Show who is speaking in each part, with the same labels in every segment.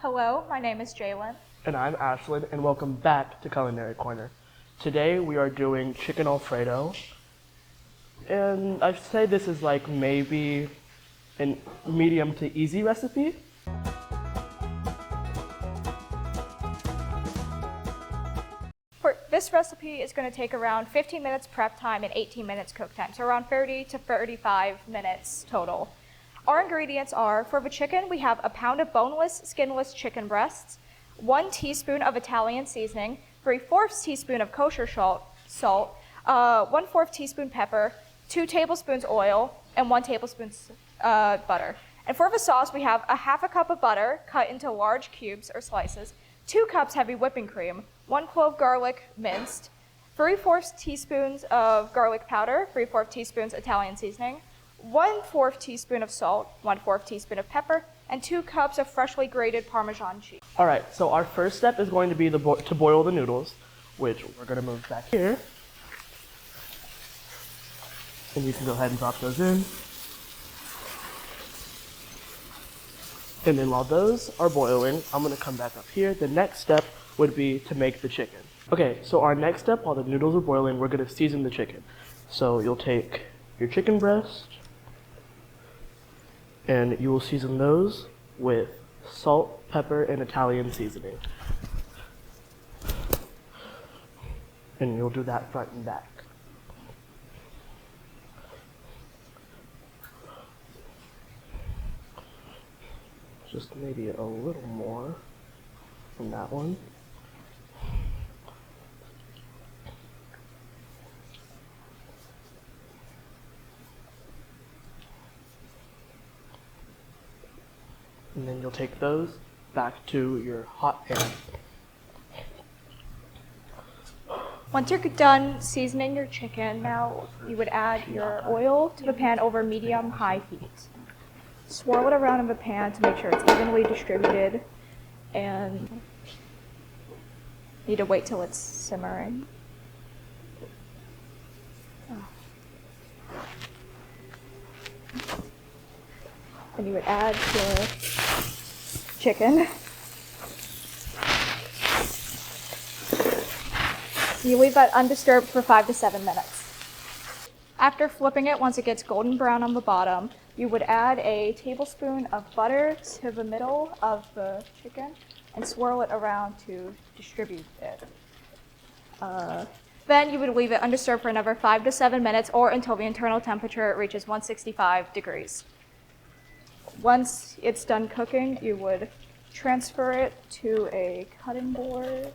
Speaker 1: Hello, my name is Jalyn.
Speaker 2: And I'm Ashlyn, and welcome back to Culinary Corner. Today we are doing chicken Alfredo, and I'd say this is like maybe a medium to easy recipe.
Speaker 1: This recipe is going to take around 15 minutes prep time and 18 minutes cook time, so around 30 to 35 minutes total. Our ingredients are, for the chicken, we have a pound of boneless, skinless chicken breasts, 1 teaspoon of Italian seasoning, 3/4 teaspoon of kosher salt, 1/4 teaspoon pepper, 2 tablespoons oil, and 1 tablespoon butter. And for the sauce, we have a 1/2 cup of butter cut into large cubes or slices, 2 cups heavy whipping cream, 1 clove garlic minced, 3/4 teaspoons of garlic powder, 3/4 teaspoons Italian seasoning, 1/4 teaspoon of salt, 1/4 teaspoon of pepper, and 2 cups of freshly grated Parmesan cheese.
Speaker 2: All right, so our first step is going to be to boil the noodles, which we're going to move back here. And you can go ahead and drop those in. And then while those are boiling, I'm going to come back up here. The next step would be to make the chicken. Okay, so our next step, while the noodles are boiling, we're going to season the chicken. So you'll take your chicken breast, and you will season those with salt, pepper, and Italian seasoning. And you'll do that front and back. Just maybe a little more from that one. And then you'll take those back to your hot pan.
Speaker 1: Once you're done seasoning your chicken, now you would add your oil to the pan over medium-high heat. Swirl it around in the pan to make sure it's evenly distributed, and need to wait till it's simmering. Then you would add your chicken. You leave that undisturbed for 5 to 7 minutes. After flipping it, once it gets golden brown on the bottom, you would add a tablespoon of butter to the middle of the chicken and swirl it around to distribute it. Then you would leave it undisturbed for another 5 to 7 minutes or until the internal temperature reaches 165 degrees. Once it's done cooking, you would transfer it to a cutting board.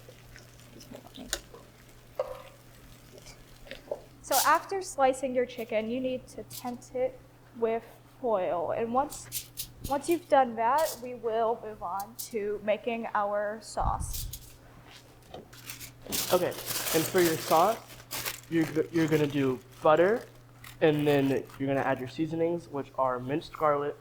Speaker 1: So after slicing your chicken, you need to tent it with foil. And once you've done that, we will move on to making our sauce.
Speaker 2: Okay, and for your sauce, you're going to do butter, and then you're going to add your seasonings, which are minced garlic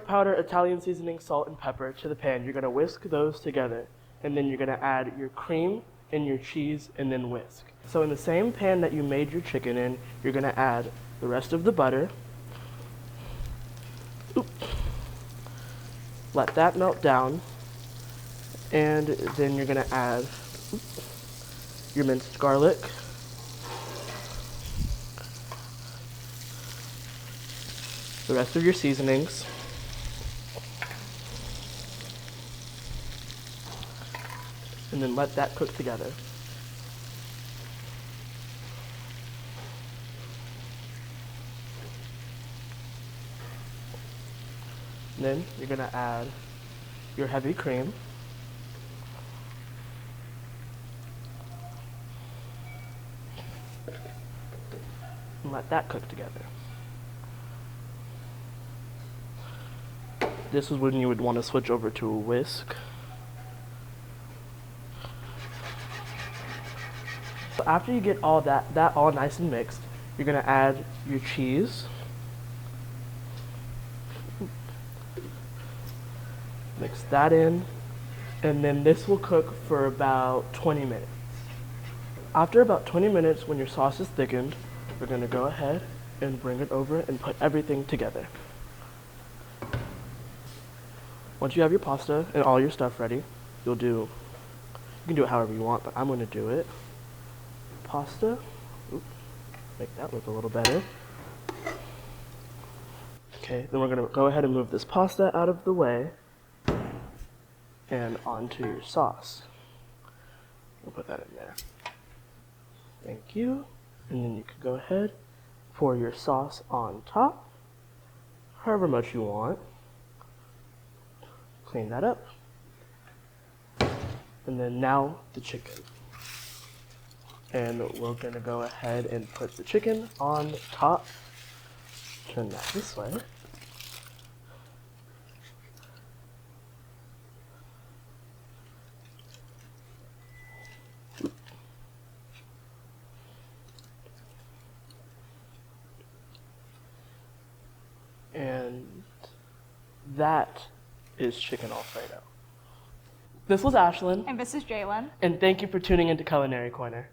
Speaker 2: powder, Italian seasoning, salt, and pepper to the pan. You're going to whisk those together, and then you're going to add your cream and your cheese, and then whisk. So in the same pan that you made your chicken in, you're going to add the rest of the butter. Let that melt down, and then you're going to add your minced garlic, the rest of your seasonings, and then let that cook together. And then you're going to add your heavy cream, and let that cook together. This is when you would want to switch over to a whisk. So after you get all that all nice and mixed, you're going to add your cheese. Mix that in, and then this will cook for about 20 minutes. After about 20 minutes, when your sauce is thickened, we're going to go ahead and bring it over and put everything together. Once you have your pasta and all your stuff ready, you can do it however you want, but I'm gonna do it. Pasta, oops, make that look a little better. Okay, then we're gonna go ahead and move this pasta out of the way and onto your sauce. We'll put that in there. Thank you. And then you can go ahead, pour your sauce on top, however much you want. Clean that up. And then now the chicken. And we're gonna go ahead and put the chicken on top. Turn that this way. And that is chicken Alfredo. This was Ashlyn,
Speaker 1: And this is Jalyn.
Speaker 2: and thank you for tuning into Culinary Corner.